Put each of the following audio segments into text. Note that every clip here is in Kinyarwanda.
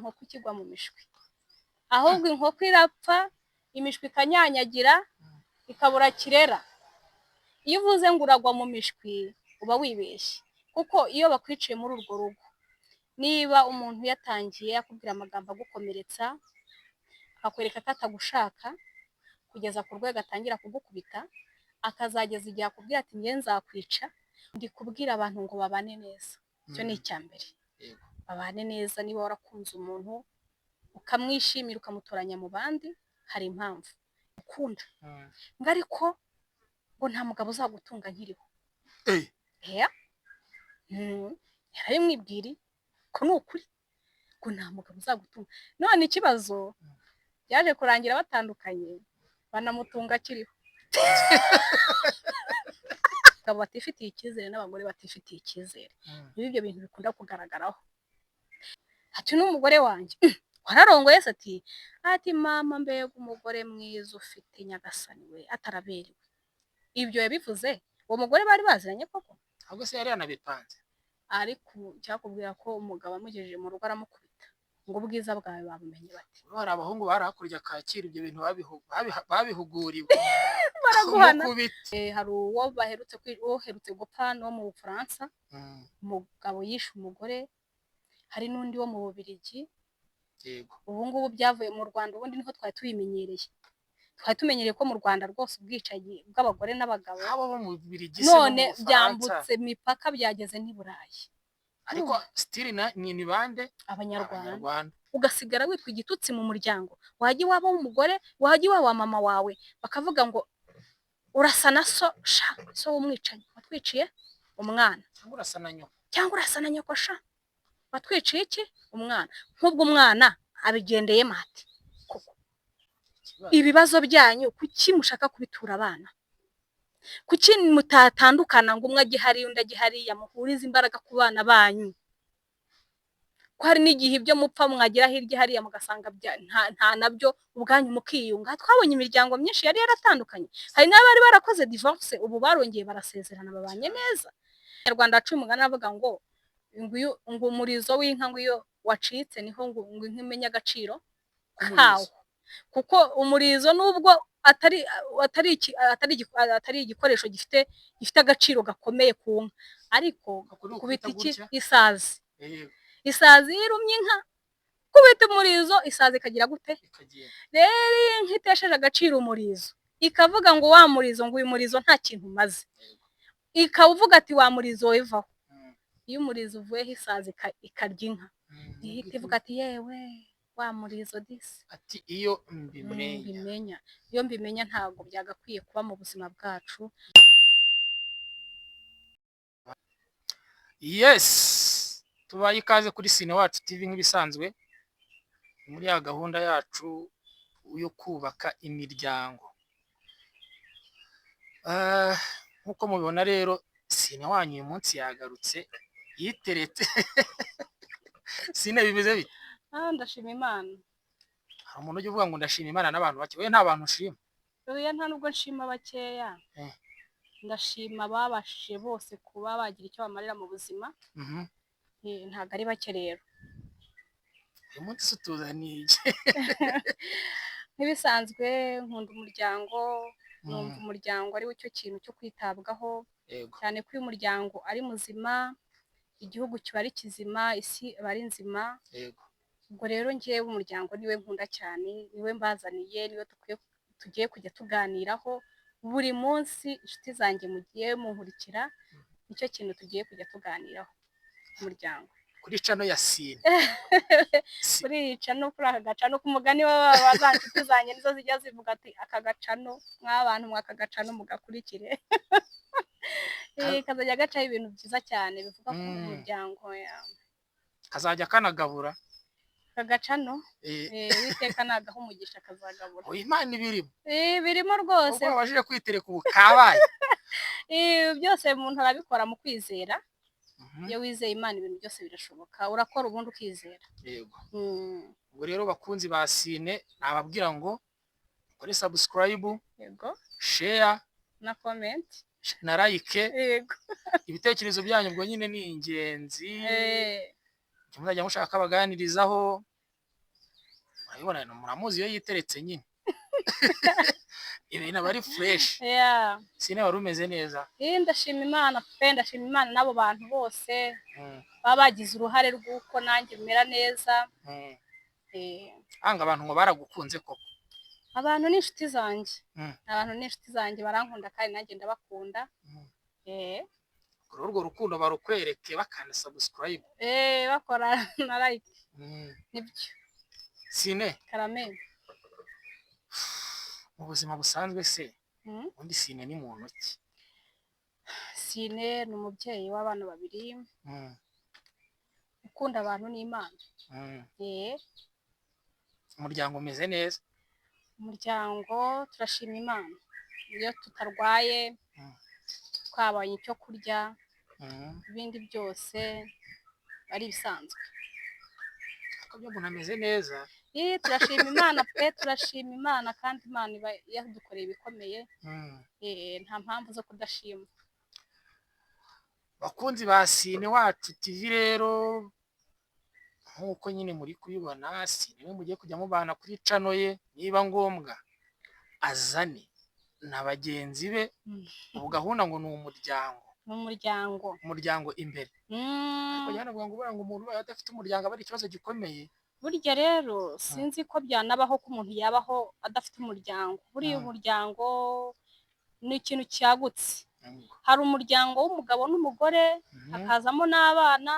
inkoko ikigwa mu mishwi, ahubwo inkoko irapfa imishwi ikanyanyagira ikabura kirera. Iyo uvuze ngo uragwa mu mishwi uba wibeshye, kuko iyo bakwiciye muri urwo rugo, niba umuntu yatangiye akubwira amagambo agukomeretsa, akakwereka ko atagushaka kugeza ku rwego atangira kugukubita, akazageza igihe akubwira ati njye nzakwica, ndi kubwira abantu ngo babane neza. Icyo ni icya mbere, babane neza. Niba warakunze umuntu ukamwishimira ukamutoranya mu bandi, hari impamvu ukunda ngo ariko ngo nta mugabo uzagutunga nkiriho. Yarabimwibwiriye ko ni ukuri ngo nta mugabo uzagutunga. None ikibazo yaje kurangira batandukanye, banamutunga akiriho. Abagabo batifitiye icyizere n'abagore batifitiye icyizere, ibyo bintu bikunda kugaragaraho. Ati n'umugore wanjye wararongoye se? Ati mama mbega umugore mwiza ufite nyagasani we ataraberewe. Ibyo yabivuze uwo mugore bari baziranye koko? Ahubwo se yari yanabipanze. Ariko cyakubwira ko umugabo amugejeje mu rugo aramukubita ngo ubwiza bwawe babumenye bati. Hari abahungu barahakurya Kacyiru ibyo bintu babihuguriwe baraguhana. Hari uwo uherutse gupfa no mu Bufaransa, umugabo yishe umugore. Hari n'undi wo mu Bubiligi. Ubu ngubu byavuye mu Rwanda, ubundi niho twari tubimenyereye. Twari tumenyereye ko mu Rwanda rwose ubwicanyi bw'abagore n'abagabo, none byambutse imipaka byageze n'i Burayi. Ariko still ni bande? Abanyarwanda. Ugasigara witwa igitutsi mu muryango, wajya iwabo w'umugore, wajya iwabo wa mama wawe, bakavuga ngo urasa na so w'umwicanyi watwiciye umwana, cyangwa urasa na nyoko sha watwiciye iki umwana. Nk'ubwo umwana abigendeye mate koko. Ibibazo byanyu kuki mushaka kubitura abana? Kuki mutatandukana ngo umwe agihari undi agihari, yamuhuriza imbaraga ku bana banyu? Ko hari n'igihe ibyo mupfa mwagira hirya hariya mugasanga nta nabyo ubwanyu mukiyunga. Twabonye imiryango myinshi yari yaratandukanye, hari n'abari barakoze divorce ubu barongeye barasezerana babanye neza. Nyarwanda acu umugani avuga ngo umurizo w'inka ngo iyo wacitse niho ngo inka imenya agaciro kawo, kuko umurizo nubwo atari igikoresho gifite agaciro gakomeye ku nka, ariko kubita iki isazi. Isazi irumye inka kubita umurizo, isazi ikagira gute? Rero inka itesheje agaciro umurizo, ikavuga ngo wa murizo, ngo uyu murizo nta kintu umaze, ikavuga ati wa murizo wevaho. Iyo umurizo uvuyeho isazi ikarya inka, ihita ivuga ati yewe wa murizo disi. Ati iyo mbimenya ntabwo byagakwiye kuba mu buzima bwacu. Yes, tubaye ikaze kuri Cinewacu TV nk'ibisanzwe muri ya gahunda yacu yo kubaka imiryango. Nkuko mubibona rero Cine wanyu uyu munsi yagarutse yiteretse. Cine bimeze bite? Ndashima Imana. Hari umuntu ujya uvuga ngo ndashima Imana n'abantu bake. Wowe nta bantu ushima? Oya, nta nubwo nshima bakeya. Ndashima ababashije bose kuba bagira icyo bamarira mu buzima. Ntabwo ari bake rero. Uyu munsi utuzaniye iki? Nk'ibisanzwe nkunda umuryango, numva umuryango ari cyo kintu cyo kwitabwaho, cyane ko uyu muryango ari muzima, igihugu kiba ari kizima, isi iba ari nzima. Ubwo rero ngewe umuryango niwe nkunda cyane, niwe mbazaniye, niwe tugiye kujya tuganiraho buri munsi. Inshuti zanjye mugiye munkurikira, nicyo kintu tugiye kujya tuganiraho, umuryango. Kuri cano ya Cine. Kuri cano, kuri aka gacano k'umugani wa inshuti zanjye nizo zijya zivuga ati aka gacano mw'abantu mwaka gacano mugakurikire. Kazajya gacaho ibintu byiza cyane bivuga ku muryango. Kazajya kanagabura kagacano. Witeka nagaho umugisha kazagabura. Imana ibirimo. Birimo rwose. Ubwo wabashije kwitereka ubu kabaye. Byose umuntu arabikora mu kwizera. Iyo wizeye Imana ibintu byose birashoboka, urakora ubundi ukizera. Yego. Ubwo rero bakunzi ba Cine nababwira ngo kore subscribe, yego, share na comment na like. Yego. Ibitekerezo byanyu ubwo nyine ni ingenzi. Muzajya mushaka baganirizaho urabibona muramuzi iyo yiteretse nyine ibintu aba ari fresh. Yeah. Sine wari umeze neza? Ndashima Imana pe, ndashima Imana n'abo bantu bose Mm. baba bagize uruhare rw'uko nanjye mera neza. Mm. Eh, Anga abantu ngo baragukunze koko? abantu ni inshuti zanjye. Mm. Abantu ni inshuti zanjye barankunda kandi nanjye ndabakunda. Mm. Kuri urwo rukundo barukwereke bakanda subscribe. bakora na like. Mm. Nibyo. Sine, Karame. mu buzima busanzwe se Mm. undi Sine ni muntu ki? Sine ni umubyeyi w'abana babiri, Mm. ukunda abantu n'Imana. Mm. Umuryango umeze neza? umuryango turashima Imana. Iyo tutarwaye Mm. twabonye icyo kurya, Mm. ibindi byose ari ibisanzwe. Akabyo umuntu ameze neza. Turashima Imana pe, turashima Imana kandi Imana iba yadukoreye ibikomeye. Mm. Nta mpamvu zo kudashima. Bakunzi ba Sine Wacu TV rero nkuko nyine muri kubibona, Sine we mugiye kujya mubana kuri channel ye, niba ngombwa azane na bagenzi be. Ubu gahunda ngo ni umuryango imbere. Ariko jyana ngo umuntu ubaye adafite umuryango aba ari ikibazo gikomeye. Burya rero sinzi ko byanabaho ko umuntu yabaho adafite umuryango. Buriya umuryango ni ikintu cyagutse. Hari umuryango w'umugabo n'umugore, hakazamo n'abana,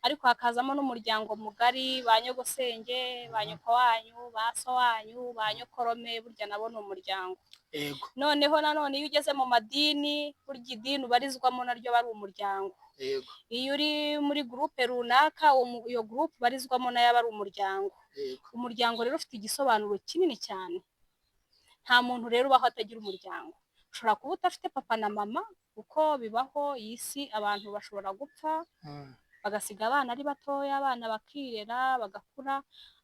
ariko hakazamo n'umuryango mugari, ba nyogosenge, ba nyoko wanyu, ba so wanyu, ba nyokorome, burya nabo ni umuryango. Yego. Noneho nanone iyo ugeze mu madini, burya idini ubarizwamo naryo bari umuryango. Yego. Iyo uri muri groupe runaka, iyo groupe ubarizwamo nayo aba ari umuryango. Yego. Umuryango rero ufite igisobanuro kinini cyane. Nta muntu rero ubaho atagira umuryango. Ushobora kuba udafite papa na mama, kuko bibaho iyi si, abantu bashobora gupfa bagasiga abana ari batoya, abana bakirera bagakura,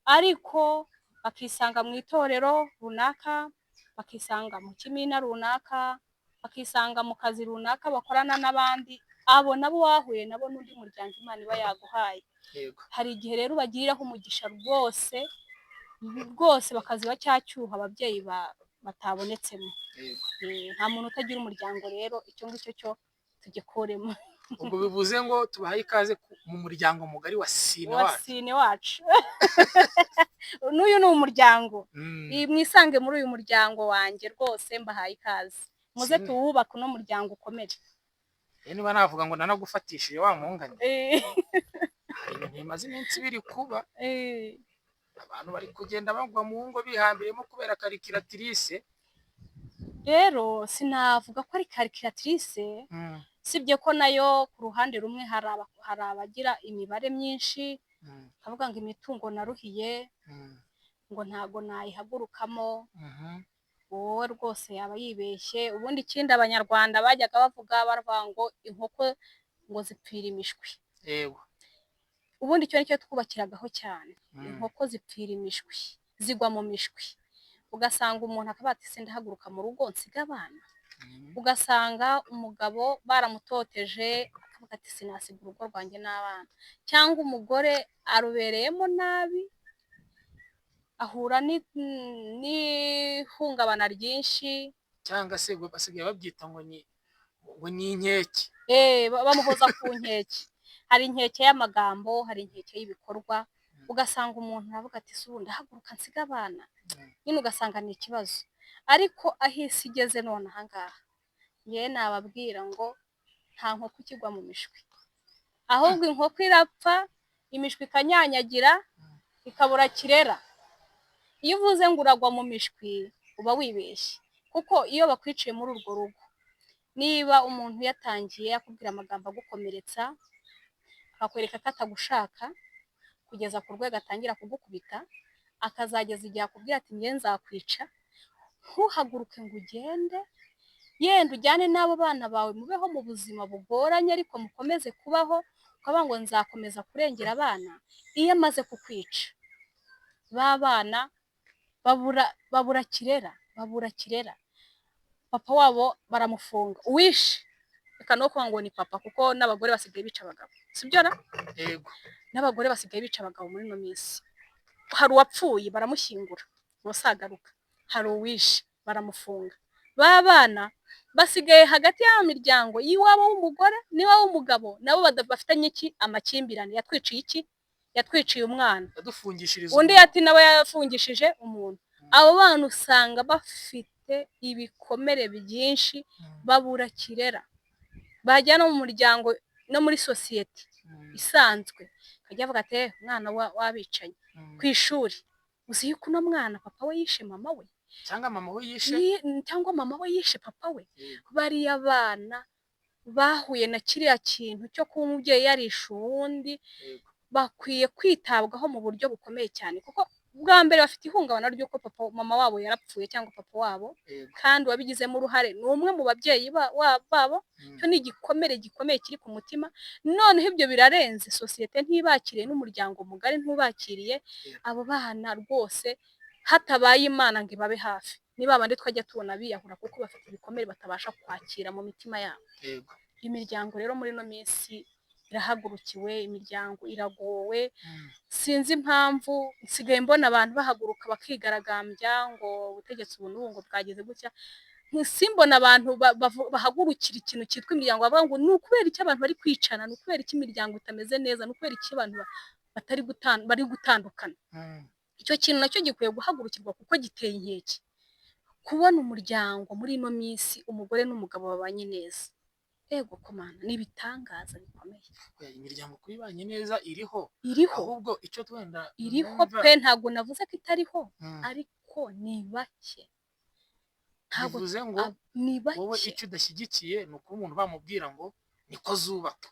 ariko bakisanga mu itorero runaka, bakisanga mu kimina runaka, bakisanga mu kazi runaka bakorana n'abandi, abo nabo wahuye nabo n'undi muryango Imana iba yaguhaye. Yego. Hari igihe rero bagiriraho umugisha rwose bakaziba cyacyuha ababyeyi batabonetsemo. Yego. Nta muntu utagira umuryango rero, icyo ngicyo cyo tugikuremo. Ubwo bivuze ngo tubahaye ikaze mu muryango mugari wa Sine Wacu. Sine Wacu. N'uyu ni umuryango. Mwisange muri uyu muryango wanjye rwose, mbahaye ikaze. Muze tuwubake uno muryango ukomere. Niba navuga ngo nanagufatishije wa munganye. Hari ibintu bimaze iminsi biri kuba. Abantu bari kugenda bagwa mu ngo bihambiremo kubera karikiratirise. Rero sinavuga ko ari karikiratirise, sibye ko nayo ku ruhande rumwe hari abagira imibare myinshi, kavuga ngo imitungo naruhiye, ngo ntago nayihagurukamo. Wowe rwose yaba yibeshye. Ubundi ikindi abanyarwanda bajyaga bavuga ngo inkoko ngo zipfira imishwi. Yego. Ubundi icyo nicyo twubakiragaho cyane. Inkoko zipfira imishwi, zigwa mu mishwi. Ugasanga umuntu akaba ati sindahaguruka mu rugo nsiga abana. Ugasanga umugabo baramutoteje akavuga ati sinasiga urugo rwanjye n'abana. Cyangwa umugore arubereyemo nabi, ahura n'ihungabana ryinshi. Cyangwa se basigaye babyita ngo ni inkeke. Bamuhoza ku nkeke. Hari inkeke y'amagambo, hari inkeke y'ibikorwa. Ugasanga umuntu aravuga ati si ubundi haguruka nsiga abana. Nyine ugasanga ni ikibazo. Ariko aho isi igeze none aha ngaha, yewe nababwira ngo nta nkoko ikigwa mu mishwi. Ahubwo inkoko irapfa, imishwi ikanyanyagira, ikabura kirera. Iyo uvuze ngo uragwa mu mishwi, uba wibeshye. Kuko iyo bakwiciye muri urwo rugo, niba umuntu yatangiye akubwira amagambo agukomeretsa, akakwereka ko atagushaka, kugeza ku rwego atangira kugukubita, akazageza igihe akubwira ati njye nzakwica, ntuhaguruke ngo ugende, yenda ujyane n'abo bana bawe mubeho mu buzima bugoranye, ariko mukomeze kubaho, ukavuga ngo nzakomeza kurengera abana. Iyo amaze kukwica, ba bana babura kirera. Papa wabo baramufunga. Uwishe reka no kuvuga ngo ni papa, kuko n'abagore basigaye bica abagabo, sibyo na? Yego. N'abagore basigaye bica abagabo muri no minsi. hari uwapfuye baramushyingura ntuzagaruka, hari uwishe baramufunga, ba bana basigaye hagati y'ayo miryango y'iwabo w'umugore n'iwabo w'umugabo nabo bafitanye amakimbirane, yatwiciye yatwiciye umwana, yadufungishiriza undi ati nawe yafungishije umuntu. Abo bana usanga bafite ibikomere byinshi, babura kirera, bajyana mu muryango no muri sosiyete isanzwe akajya avuga ati umwana w'abicanyi ku ishuri, uzi yuko uno mwana papa we yishe mama we, cyangwa mama we yishe papa we. Bariya bana bahuye na kiriya kintu cyo kuba umubyeyi yarishe uwundi bakwiye kwitabwaho mu buryo bukomeye cyane, kuko bwa mbere bafite ihungabana ry'uko mama wabo yarapfuye cyangwa papa wabo, kandi wabigizemo uruhare ni umwe mu babyeyi babo. Cyo ni igikomere gikomeye kiri ku mutima. Noneho ibyo birarenze, sosiyete ntibakiriye, n'umuryango mugari ntubakiriye. Abo bana rwose hatabaye Imana ngo ibabe hafi, ni babandi twajya tubona biyahura kuko bafite ibikomere batabasha kwakira mu mitima yabo. Imiryango rero muri ino minsi irahagurukiwe, imiryango iragowe, sinzi impamvu nsigaye mbona abantu bahaguruka bakigaragambya ngo ubutegetsi ubu n'ubu ngo bwageze gutya, simbona abantu bahagurukira ikintu cyitwa imiryango, bavuga ngo ni ukubera iki abantu bari kwicana, ni ukubera iki imiryango itameze neza, ni ukubera iki abantu bari gutandukana. Icyo kintu nacyo gikwiye guhagurukirwa kuko giteye inkeke kubona umuryango muri ino minsi umugore n'umugabo babanye neza. Ego komana ni ibitangaza bikomeye. Imiryango kuyibanye neza iriho, ahubwo icyo twenda iriho pe, ntabwo navuze ko itariho, ariko ni bake. Ntabwo bivuze ngo wowe icyo udashyigikiye ni uko umuntu bamubwira ngo niko zubaka.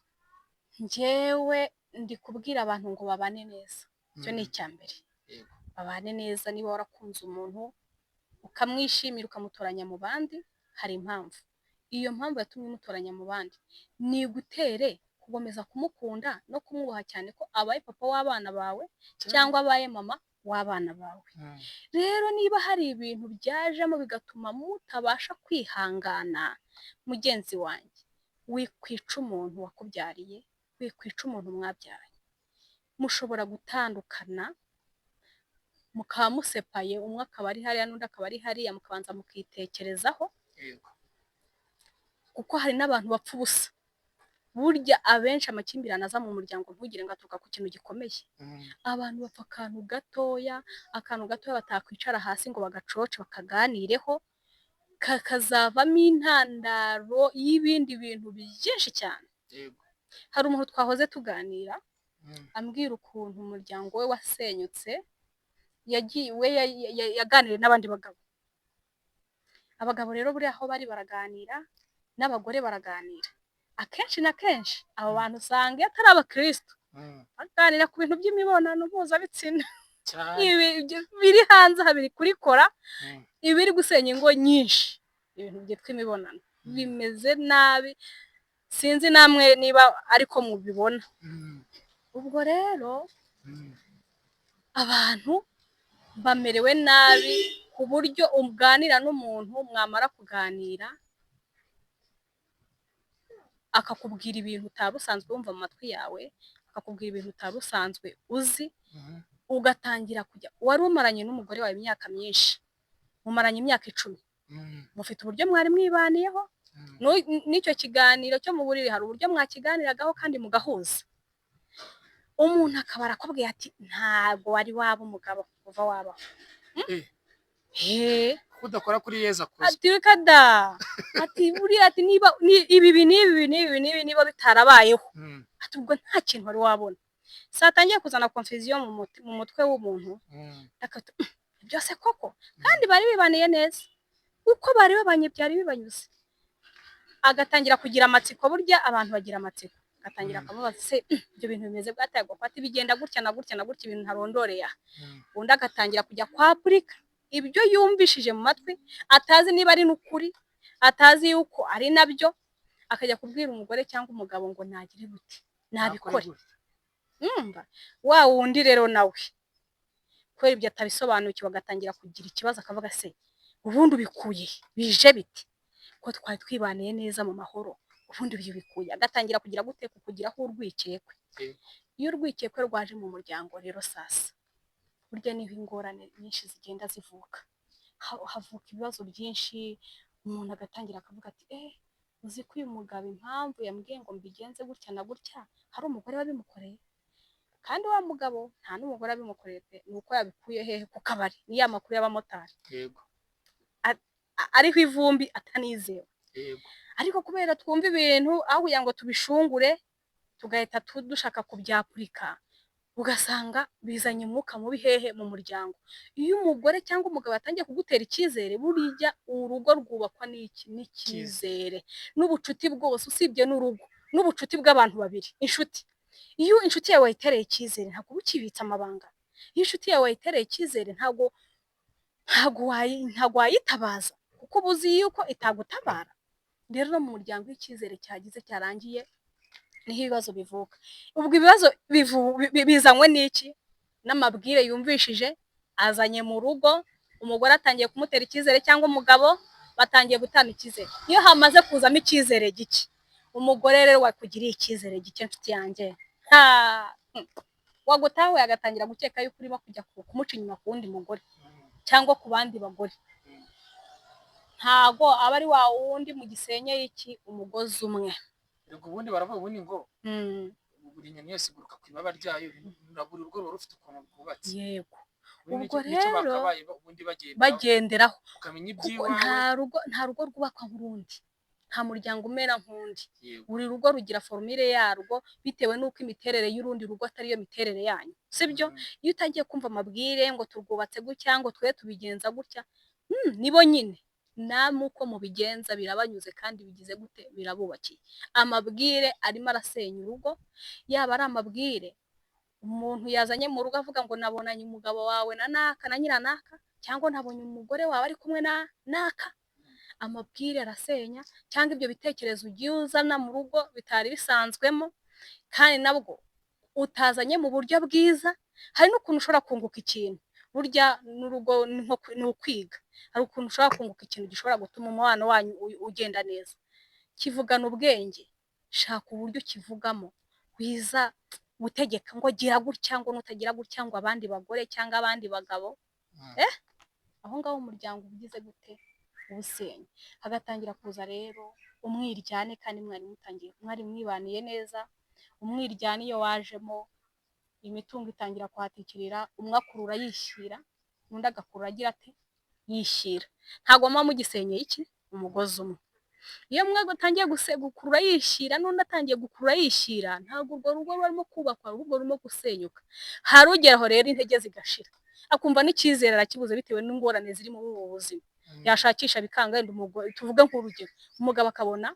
Njyewe ndi kubwira abantu ngo babane neza, icyo ni icya mbere. Babane neza, niba warakunze umuntu ukamwishimira ukamutoranya mu bandi, hari impamvu. Iyo mpamvu yatumye umutoranya mu bandi ni gutere kugomeza kumukunda no kumwubaha cyane ko abaye papa w'abana bawe cyangwa abaye mama w'abana bawe. Rero niba hari ibintu byajemo bigatuma mutabasha kwihangana, mugenzi wanjye, wikwica umuntu wakubyariye, wikwica umuntu mwabyaranye. Mushobora gutandukana mukaba musepaye, umwe akaba ari hariya n'undi akaba ari hariya, mukabanza mukitekerezaho, kuko hari n'abantu bapfa ubusa. Burya abenshi amakimbirane aza mu muryango ntugire ngo aturuka ku kintu gikomeye. Abantu bapfa akantu gatoya batakwicara hasi ngo bagacoce bakaganireho, kakazavamo intandaro y'ibindi bintu byinshi cyane. Hari umuntu twahoze tuganira ambwira ukuntu umuryango we wasenyutse, yaganiriye n'abandi bagabo. Abagabo rero buriya aho bari baraganira n'abagore baraganira, akenshi na kenshi abo bantu usanga iyo atari abakristo baganira ku bintu by'imibonano mpuzabitsina biri hanze aha, biri kurikora, ibiri gusenya ingo nyinshi. Ibintu byitwa imibonano bimeze nabi, sinzi namwe niba ariko mubibona. Ubwo rero abantu bamerewe nabi ku buryo uganira n'umuntu, mwamara kuganira akakubwira ibintu utari usanzwe wumva mu matwi yawe, akakubwira ibintu utari usanzwe uzi, ugatangira kujya. Wari umaranye n'umugore wawe imyaka myinshi, mumaranye imyaka 10, mufite uburyo mwari mwibaniyeho, n'icyo kiganiro cyo mu buriri hari uburyo mwakiganiragaho kandi mugahuza. Umuntu akaba arakubwiye ati ntabwo wari waba umugabo kuva wabaho. Udakora kuri Yezu akoze. Ati kada, ati buriya, ati niba ibi niba bitarabayeho, ati ubwo nta kintu wari wabona. Satangiye kuzana confusion mu mutwe w'umuntu, akata byose koko, kandi bari bibaniye neza, uko bari babanye byari bibanyuze. Agatangira kugira amatsiko, burya abantu bagira amatsiko, agatangira akamubaza se ibyo bintu bimeze bwatagwa kwati bigenda gutya na gutya na gutya, ibintu ntarondoreye. Undi agatangira kujya kwa Afrika ibyo yumvishije mu matwi, atazi niba ari n'ukuri, atazi yuko ari nabyo, akajya kubwira umugore cyangwa umugabo ngo nagire gute, nabikore. Wa wundi rero nawe kwera ibyo atabisobanukiwe, agatangira kugira ikibazo, akavuga se ubundi bikuye bije biti ko twari twibaniye neza mu mahoro, ubundi ibyo bikuye. Agatangira kugira gute, kukugiraho urwikekwe. Iyo urwikekwe rwaje mu muryango rero sasa burya niho ingorane nyinshi zigenda zivuka. Havuka ibibazo byinshi, umuntu agatangira akavuga ati uzi ko uyu mugabo impamvu yambwiye ngo mbigenze gutya na gutya hari umugore wabimukoreye, kandi wa mugabo nta n'umugore wabimukoreye pe, ni uko yabikuye hehe ku kabari, ni ya makuru y'abamotari yego ariho ivumbi atanizewe. yego Ariko kubera twumva ibintu aho kugira ngo tubishungure tugahita dushaka kubyapurika, ugasanga bizanye umwuka mubi hehe mu muryango. Iyo umugore cyangwa umugabo atangiye kugutera icyizere, burya urugo rwubakwa n'icyizere n'ubucuti bwose, usibye n'urugo n'ubucuti bw'abantu babiri, inshuti. Iyo inshuti yawe wayitereye icyizere ntabwo ukibitsa amabanga. Iyo inshuti yawe wayitereye icyizere ntabwo wayitabaza kuko ubuzi yuko itagutabara. Rero no mu muryango icyizere cyagize cyarangiye niho ibibazo bivuka. Ubwo ibibazo bizanywe n'iki? N'amabwire yumvishije azanye mu rugo, umugore atangiye kumutera icyizere cyangwa umugabo batangiye gutana icyizere. Iyo hamaze kuzamo icyizere gike, umugore rero wakugiriye icyizere gike nshuti yanjye, wagutawe agatangira gukeka yuko urimo kujya kumuca inyuma ku wundi mugore cyangwa ku bandi bagore. Ntago aba ari wa wundi mu gisenye y'iki umugozi umwe. Yego ubundi baravuga ubundi ngo buri nyoni yose iguruka ku ibaba ryayo, buri rugo ruba rufite ukuntu rwubatse. Yego ubwo rero ubundi bagenderaho ukamenya kuko iby'iwawe. nta rugo rwubakwa nk'urundi, nta muryango umera nk'undi. Buri rugo rugira formule yarwo bitewe n'uko imiterere y'urundi rugo atari yo miterere yanyu, sibyo? Iyo utangiye kumva amabwire ngo turwubatse gutya ngo twe tubigenza gutya, nibo nyine namwe uko mubigenza birabanyuze kandi bigize gute, birabubakiye. Amabwire arimo arasenya urugo, yaba ari amabwire umuntu yazanye mu rugo avuga ngo nabonanye umugabo wawe na naka na nyiranaka, cyangwa nabonye umugore wawe ari kumwe na naka. Amabwire arasenya, cyangwa ibyo bitekerezo ugiye uzana mu rugo bitari bisanzwemo kandi nabwo utazanye mu buryo bwiza. Hari n'ukuntu ushobora kunguka ikintu, burya n'urugo ni ukwiga. Hari ukuntu ushobora kunguka ikintu gishobora gutuma umubano wanyu ugenda neza. Kivugana ubwenge, shaka uburyo ukivugamo, wiza gutegeka ngo gira gutya ngo nutagira gutya ngo abandi bagore cyangwa abandi bagabo. Aho ngaho umuryango ugize gute, ubusenyi. Hagatangira kuza rero umwiryane kandi mwari mwibaniye neza. Umwiryane iyo wajemo, imitungo itangira kuhatikirira, umwe akurura yishyira, undi agakurura agira ate, yishyira. Ntabwo muba mugisenye iki, umugozi umwe. Iyo umwe atangiye gukurura yishyira n'undi atangiye gukurura yishyira, ntabwo urwo rugo rurimo kubakwa, ahubwo rurimo gusenyuka. Hari ugeraho rero intege zigashira, akumva n'icyizere arakibuze bitewe n'ingorane ziri muri ubu buzima. Yashakisha bikanga, wenda umugore tuvuge nk'urugero, umugabo akabona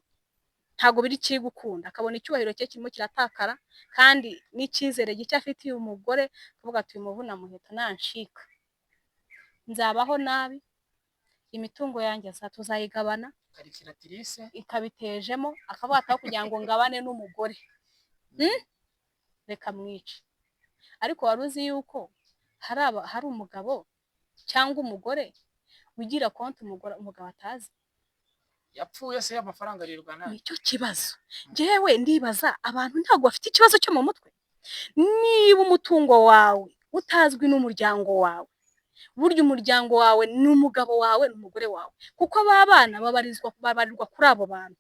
ntabwo biri kiri gukunda, akabona icyubahiro cye kirimo kiratakara kandi n'icyizere gike afitiye umugore, akavuga ati uyu muvuna muheta nanshika nzabaho nabi, imitungo yanjye tuzayigabana, ikabitejemo, akavuga ataho kugira ngo ngabane n'umugore, reka mwice. Ariko wari uzi yuko hari umugabo cyangwa umugore ugira konti umugabo atazi? Yapfuye se amafaranga arirwa nawe. Nicyo kibazo. Jewe ndibaza abantu ntabwo bafite ikibazo cyo mu mutwe. Niba umutungo wawe utazwi n'umuryango wawe, burya umuryango wawe n'umugabo wawe n'umugore wawe, kuko abana babarirwa kuri abo bantu.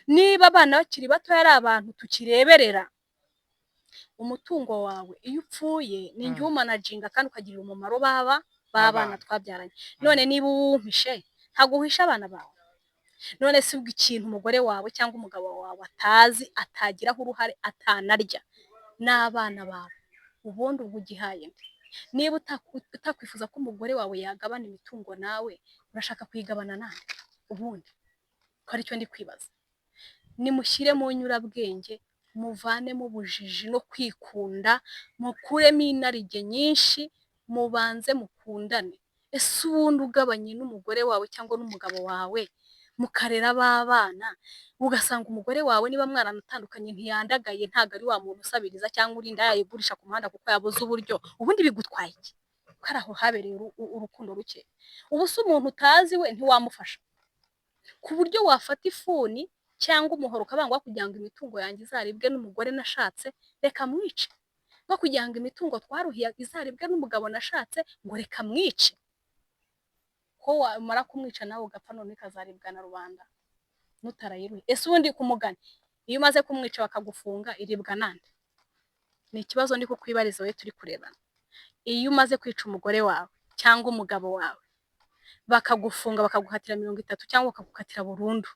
Niba abana bakiri bato ari abantu tukireberera, umutungo wawe iyo upfuye ni njye umanajinga kandi ukagirira umumaro babana twabyaranye. None niba uwumpishe, ntabwo uhisha abana bawe. None si ubwo ikintu umugore wawe cyangwa umugabo wawe atazi, atagiraho uruhare, atanarya n'abana bawe, ubundi ubwo ugihaye nde? Niba utakwifuza ko umugore wawe yagabana imitungo nawe, urashaka kuyigabana nande? Ubundi ko aricyo ndi kwibaza. Nimushyire mu nyurabwenge, muvanemo ubujiji no kwikunda, mukuremo inarijye nyinshi, mubanze mukundane. Ese ubundi ugabanye n'umugore wawe cyangwa n'umugabo wawe, mukarera b'abana, ugasanga umugore wawe niba mwaranatandukanye ntiyandagaye, ntago ari wa muntu usabiriza cyangwa urinda yayigurisha ku muhanda kuko yabuze uburyo, ubundi bigutwaye iki? Kari aho habereye urukundo ruke. Ubu se umuntu utazi we ntiwamufasha ku buryo wafata ifuni cyangwa umuhoro ukabangwa kugira ngo imitungo yanjye izaribwe n'umugore nashatse? Reka mwice. ngo kugira ngo imitungo twaruhiye izaribwe n'umugabo nashatse ngo reka mwice, ko wamara kumwica nawe ugapfa none ikazaribwa na rubanda nutarayiruye. Ese ubundi kumugani iyo umaze kumwica bakagufunga iribwa nande? Ni ikibazo ndi kukwibariza we turi kurebana. Iyo umaze kwica umugore wawe cyangwa umugabo wawe bakagufunga bakaguhatira 30 cyangwa bakagukatira burundu,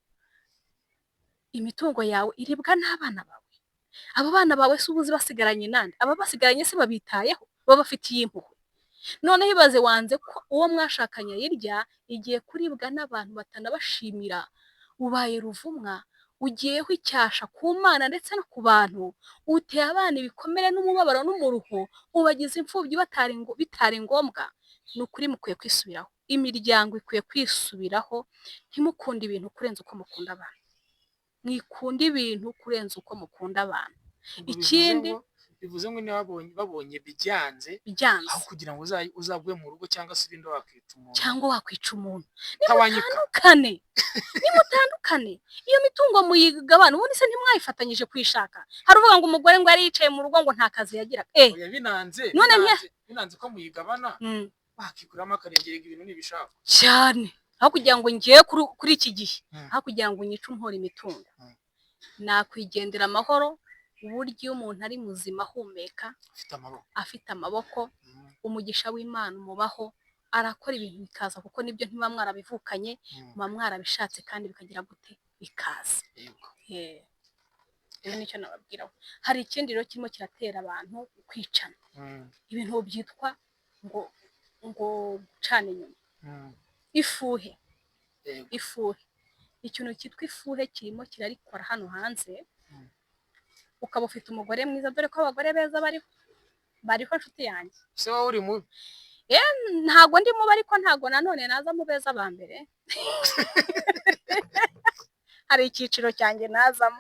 imitungo yawe iribwa n'abana bawe. Abo bana bawe se ubuzi basigaranye nande? Aba basigaranye se babitayeho, baba bafitiye impuhwe? None hibaze wanze ko uwo mwashakanye yirya, igiye kuribwa n'abantu batanabashimira, ubaye ruvumwa, ugiyeho icyasha ku Mana ndetse no ku bantu, uteye abana ibikomere n'umubabaro n'umuruho, ubagize imfubyi bitari ngombwa. Ni ukuri mukwiye kwisubiraho, imiryango ikwiye kwisubiraho, ntimukunde ibintu kurenza uko mukunda abantu, mwikunda ibintu kurenza uko mukunda abantu. Ikindi bivuze ngo niba babonye byanze aho kugira ngo uzagwe mu rugo cyangwa se ibindi wakwica umuntu cyangwa wakwica umuntu, nimutandukane. Iyo mitungo muyigabana, ubundi se ntimwayifatanyije kwishaka? Hari uvuga ngo umugore ngo yari yicaye mu rugo ngo nta kazi yagiraga. Binanze ko muyigabana, bakikuramo akarengera ibintu nibishaka cyane, aho kugira ngo ngiye kuri iki gihe, aho kugira ngo nyice umpora imitungo, nakwigendera amahoro. Uburyo iyo umuntu ari muzima ahumeka afite amaboko, umugisha w'Imana umubaho, arakora ibintu bikaza, kuko nibyo ntiba mwarabivukanye, muba mwarabishatse kandi bikagira gute bikaza. Rero nicyo nababwiraho. Hari ikindi rero kirimo kiratera abantu kwicana, ibintu byitwa ngo gucana inyuma, ifuhe. Ikintu cyitwa ifuhe kirimo kirarikora hano hanze. Ukaba ufite umugore mwiza, dore ko abagore beza bariho nshuti yanjye. Se wowe uri mubi? Ntago ndi mubi, ariko ntago nanone naza mu beza ba mbere. Hari icyiciro cyanjye nazamo,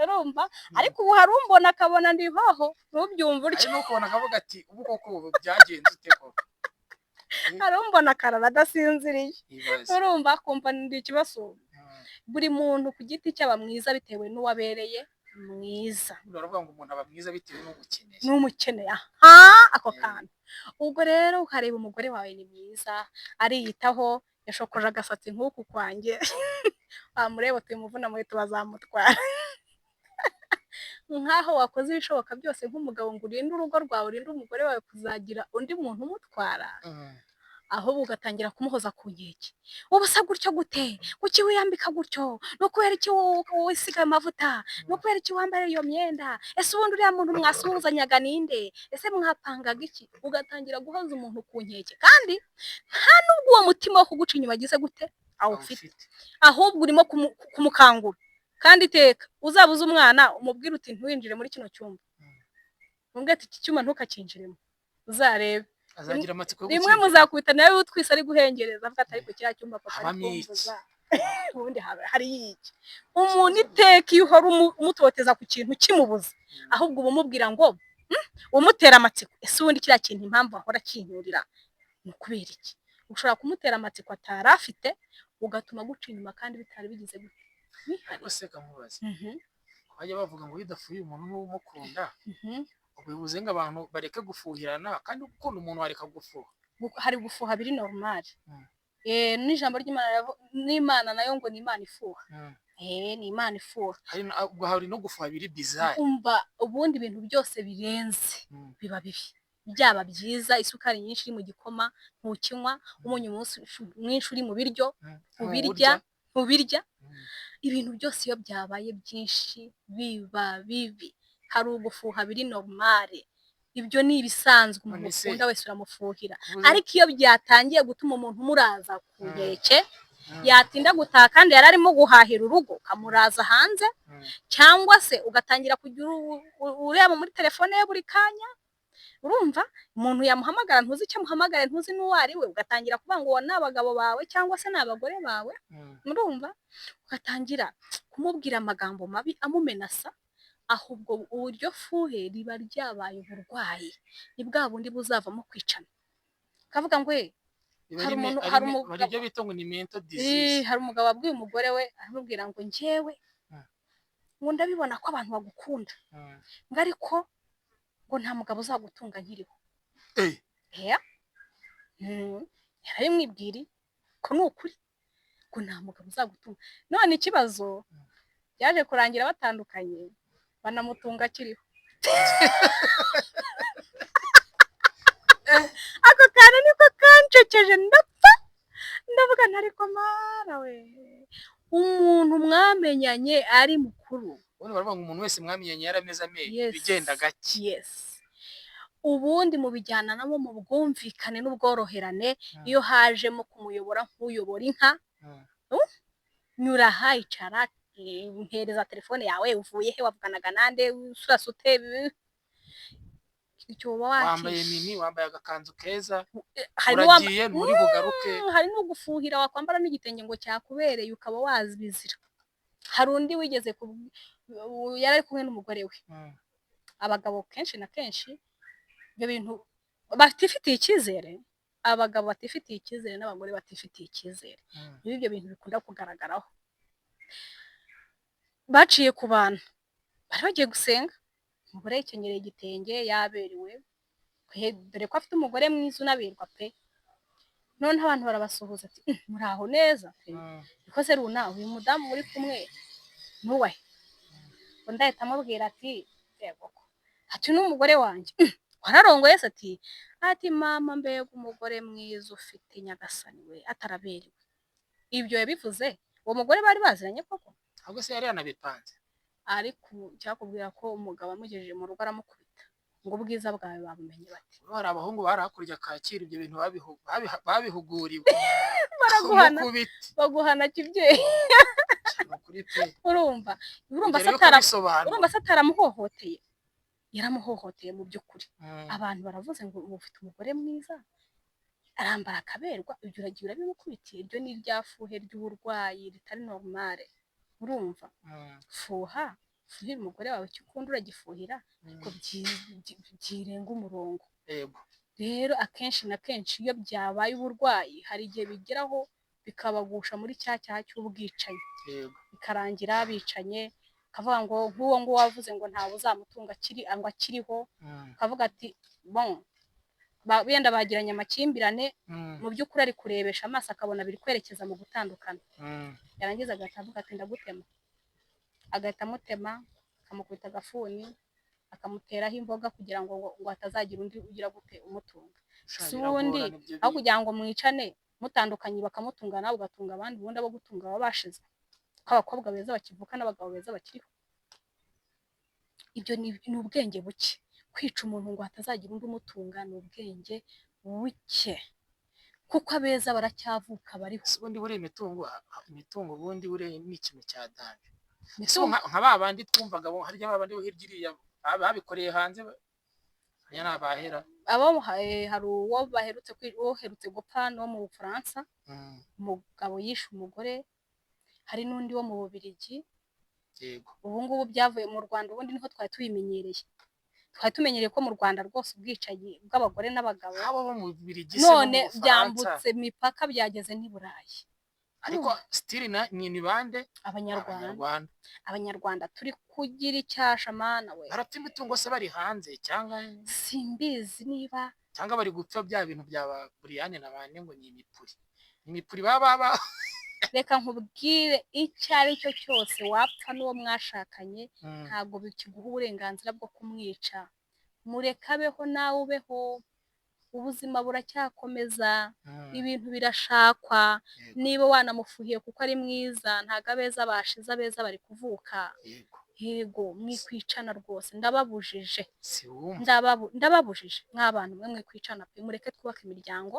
urumva? Ariko ubu hari umbona akabona ndi hoho, ntubyumva utyo. Ari no kubona akavuga ati ubu koko byagenze ute koko? Hari umbona karara adasinziriye, urumva? Kumva ndi ikibazo. Buri muntu ku giti cyaba mwiza bitewe n'uwabereye mwiza. Uravuga ngo umuntu aba mwiza bitewe n'umukeneye. Ako kantu. Ubwo rero ukareba umugore wawe ni mwiza, ariyitaho, yashokoje agasatsi nk'uku kwanjye, wamureba utimuvuna muheto bazamutwara. Nkaho wakoze ibishoboka byose nk'umugabo ngo urinde urugo rwawe, urinde umugore wawe kuzagira undi muntu umutwara, ahubwo ugatangira kumuhoza ku nkeke. Ubusa gutyo gute? Kuki wiyambika gutyo? No kubera iki wisiga amavuta? No kubera iki wambara iyo myenda? Ese ubundi uriya muntu mwasuhuzanyaga ninde? Ese mwapangaga iki? Ugatangira guhoza umuntu ku nkeke, kandi nta nubwo uwo mutima wo kuguca inyuma agize gute awufite, ahubwo urimo kumukangura. Kandi iteka uzabuza umwana umubwira uti ntiwinjire muri kino cyumba, umubwira ati iki cyuma ntukakinjiremo, uzarebe azagira amatsiko yo rimwe muzakubita nawe utwise ari guhengereza, avuga ati ariko kiriya cyumba papa ari kumvuza. Ubundi hari iki? Umuntu iteka iyo uhora umutoteza ku kintu kimubuza, ahubwo ubumubwira ngo umutera amatsiko. Ese ubundi kiriya kintu impamvu ahora kinyurira ni kubera iki? Ushobora kumutera amatsiko atari afite, ugatuma guca inyuma kandi bitari bigize gute. Ariko se kamubaza, bajya bavuga ngo bidafuye umuntu n'umukunda, ubivuze ngo abantu bareke gufuhirana, kandi gukunda umuntu wareka gufuha. Hari gufuha biri normal. N'ijambo ry'Imana nayo ngo ni Imana ifuha. Ni Imana ifuha. Hari no gufuha biri bizarre. Umva ubundi ibintu byose birenze biba bibi. Byaba byiza, isukari nyinshi iri mu gikoma ntukinywa, umunyu mwinshi uri mu biryo ubirya. Ibintu byose iyo byabaye byinshi biba bibi. Hari ugufuha biri normale, ibyo ni ibisanzwe, umuntu ukunda wese uramufuhira. Ariko iyo byatangiye gutuma umuntu muraza ku nkeke, yatinda gutaha kandi yari arimo guhahira urugo, kamuraza hanze, cyangwa se ugatangira kugira ureba muri telefone ye buri kanya. Urumva umuntu yamuhamagara ntuzi icyo amuhamagara, ntuzi n'uwo ari we, ugatangira kuvuga ngo ni abagabo bawe cyangwa se ni abagore bawe. Urumva ugatangira kumubwira amagambo mabi amumenasa, ahubwo uburyo fuhe riba ryabaye uburwayi, ni bwa bundi buzavamo kwicana. Kavuga ngo hari ibyo bita ngo ni mental disease. Hari umugabo wabwiye umugore we, aramubwira ngo njyewe ngo ndabibona ko abantu bagukunda, ngo ariko ngo nta mugabo uzagutunga nkiriho. Eh, Oya, yarabimwibwiriye ko ni ukuri ngo nta mugabo uzagutunga. None ikibazo byaje kurangira batandukanye, banamutunga akiriho. Ako kantu niko kancekeje ndapfa, ndavuga nti ariko Mana we, umuntu mwamenyanye ari mukuru. ubundi baravuga ngo umuntu wese mwamenyanye yarameze amenyo Yes, bigenda gake. yes. Ubundi mubijyana nabo mu bwumvikane n'ubworoherane, iyo hajemo kumuyobora nk'uyobora inka, nyura aha icara, mpereza telefone yawe, uvuye he, wavuganaga nande, urasute, icyo uba Wambaye wakishe. mini, wambaye agakanzu keza, Hari n'uwamba- uragiye muri bugaruke. hari n'ugufuhira wakwambara n'igitenge ngo cyakubereye ukaba wazibizira. Hari undi wigeze yari ari kumwe n'umugore we. Abagabo kenshi na kenshi ibyo bintu batifitiye icyizere, abagabo batifitiye icyizere n'abagore batifitiye icyizere, niba ibyo bintu bikunda kugaragaraho. Baciye ku bantu bari bagiye gusenga, umugore yikenyereye igitenge yaberewe, dore ko afite umugore mwiza unaberwa pe. Noneho abantu barabasuhuza ati muraho neza pe, ikoze runa uyu mudamu muri kumwe nuwahe? Undi ahita amubwira ati yego ko, ati n'umugore wanjye. Wararongoye se? Ati mama mbega umugore mwiza ufite nyagasani we, ataraberewe. Ibyo yabivuze uwo mugore bari baziranye koko? ahubwo se yari yanabipanze. Ariko cyakubwira ko umugabo amugejeje mu rugo aramukubita ngo ubwiza bwawe babumenye bati. Hari abahungu bari hakurya Kacyiru ibyo bintu babihuguriwe. Baraguhana, Umukubita. baguhana kibyeyi. Ukuri pe. urumva Mbere yo kubisobanura. urumva se ataramuhohoteye, yaramuhohoteye mu by'ukuri. Abantu baravuze ngo ufite umugore mwiza arambara akaberwa, ibyo uragiye urabimukubitiye. Iryo ni irya fuhe ry'uburwayi ritari normale. Urumva, fuhira umugore wawe, icyo ukunda uragifuhira, ariko byirenga umurongo. Yego. Rero akenshi na kenshi iyo byabaye uburwayi, hari igihe bigeraho bikabagusha muri cya cyaha cy'ubwicanyi. Yego. Bikarangira bicanye, kavuga ngo nk'uwo ngo wavuze ngo ntawe uzamutunga akiriho, kavuga ati bon, wenda bagiranye amakimbirane, mu by'ukuri ari kurebesha amaso akabona biri kwerekeza mu gutandukana. Yarangiza agahita avuga ati ndagutema, agahita amutema, akamukubita agafuni, akamuteraho imboga kugira ngo hatazagira undi ugira gute umutunga. Si ubundi aho kugira ngo mwicane mutandukanye bakamutunga nawe ugatunga abandi, ubundi abo gutunga baba bashize, ko abakobwa beza bakivuka n'abagabo beza bakiriho. Ibyo ni ubwenge buke. Kwica umuntu ngo hatazagira undi umutunga ni ubwenge buke, kuko abeza baracyavuka bariho. Ubundi buri imitungo ubundi buri ni ikintu cya danje. Nka ba bandi twumvaga harya ba bandi hirya iriya babikoreye hanze, aya nabahera abo hari uwo baherutse gupfa no mu Bufaransa, umugabo yishe umugore. Hari n'undi wo mu Bubiligi. Yego. Ubu ngubu byavuye mu Rwanda, ubundi niho twari tubimenyereye. Twari tumenyereye ko mu Rwanda rwose ubwicanyi bw'abagore n'abagabo, abo bo mu Bubiligi none byambutse imipaka byageze n'i Burayi. Ariko still ni bande? Abanyarwanda turi kugira icyasha Mana we. Barapfa imitungo se bari hanze cyangwa simbizi niba cyangwa bari gupfa bya bintu bya Brian na bane ngo ni imipuri baba. Reka nkubwire, icyo ari cyo cyose wapfa n'uwo mwashakanye ntabwo bikiguha uburenganzira bwo kumwica. Mureka abeho nawe ubeho, ubuzima buracyakomeza, ibintu birashakwa. Niba wanamufuhiye kuko ari mwiza, ntago abeza bashize, abeza bari kuvuka. Yego, mwikwicana rwose, ndababujije. Ndababujije nk'abantu mwe mwikwicana pe, mureke twubake imiryango,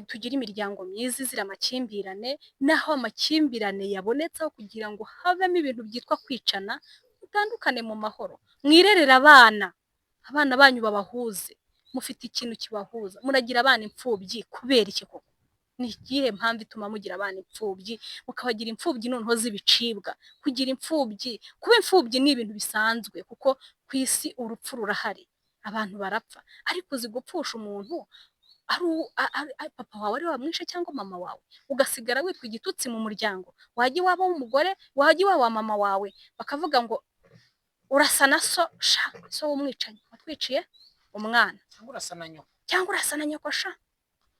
tugire imiryango myiza izira amakimbirane. Naho amakimbirane yabonetseho kugira ngo havemo ibintu byitwa kwicana, mutandukane mu mahoro, mwirerere abana banyu babahuze. Mufite ikintu kibahuza, muragira abana imfubyi kubera iki koko? Ni iyihe mpamvu ituma mugira abana imfubyi, mukabagira imfubyi noneho z'ibicibwa? Kugira imfubyi, kuba imfubyi ni ibintu bisanzwe, kuko ku isi urupfu rurahari, abantu barapfa. Ariko uzi gupfusha umuntu ari papa wawe ari wamwishe cyangwa mama wawe, ugasigara witwa igitutsi mu muryango. Wajya iwabo w'umugore, wajya iwabo wa mama wawe, bakavuga ngo urasa na so sha, so w'umwicanyi watwiciye umwana, cyangwa urasa na nyoko. cyangwa urasa na nyoko sha,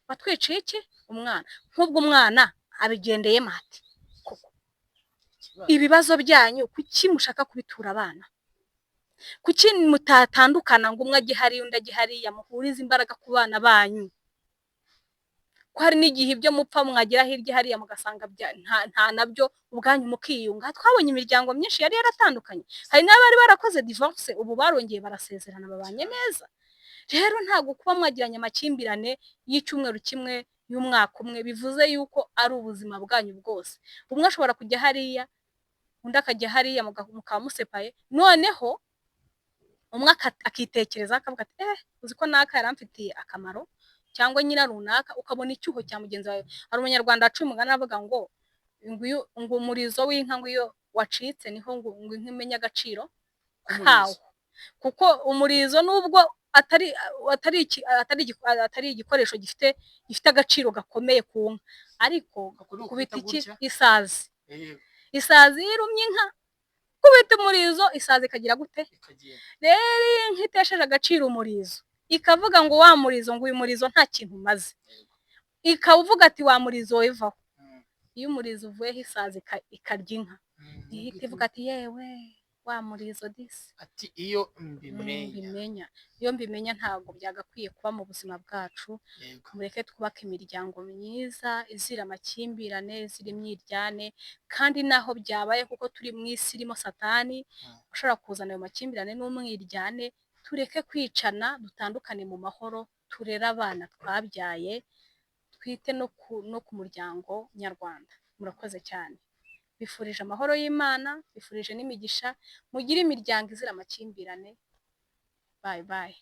watwiciye iki umwana. Nk'ubwo umwana abigendeye mate koko, Ikibazo ibibazo byanyu kuki mushaka kubitura abana? Kuki mutatandukana ngo umwe ajye hariya undi ajye hariya, muhurize imbaraga ku bana banyu? Ko hari n'igihe ibyo mupfa mwagira hirya hariya mugasanga nta nabyo ubwanyu mukiyunga. Twabonye imiryango myinshi yari yaratandukanye, hari n'abari barakoze divorce ubu barongeye barasezerana babanye neza. Rero ntabwo kuba mwagiranye amakimbirane y'icyumweru kimwe y'umwaka umwe bivuze yuko ari ubuzima bwanyu bwose. Umwe ashobora kujya hariya undi akajya hariya mukaba musepaye, noneho umwe akitekereza akavuga ati uzi ko naka yaramfitiye akamaro, cyangwa nyina runaka, ukabona icyuho cya mugenzi wawe. Hari umunyarwanda waciye umugani avuga ngo umurizo w'inka ngo iyo wacitse niho ngo inka imenya agaciro kawo. Kuko umurizo nubwo atari igikoresho gifite agaciro gakomeye ku nka, ariko kubita iki isazi. Isazi irumye inka kubita umurizo, isazi ikagira gute? Rero inka itesheje agaciro umurizo, ikavuga ngo wa murizo, ngo uyu murizo nta kintu umaze, ikavuga ati wa murizo wevaho. Iyo umurizo uvuyeho isazi ikarya inka, ihita ivuga ati yewe wa murizo disi, ati iyo mbimenya ntabwo byagakwiye kuba mu buzima bwacu. Mureke twubake imiryango myiza izira amakimbirane, izira imyiryane, kandi naho byabaye kuko turi mu isi irimo satani ushobora kuzana ayo makimbirane n'umwiryane, tureke kwicana, dutandukane mu mahoro, turere abana twabyaye, twite no ku muryango nyarwanda. Murakoze cyane, bifurije amahoro y'Imana, bifurije n'imigisha, mugire imiryango izira amakimbirane. Bye bye.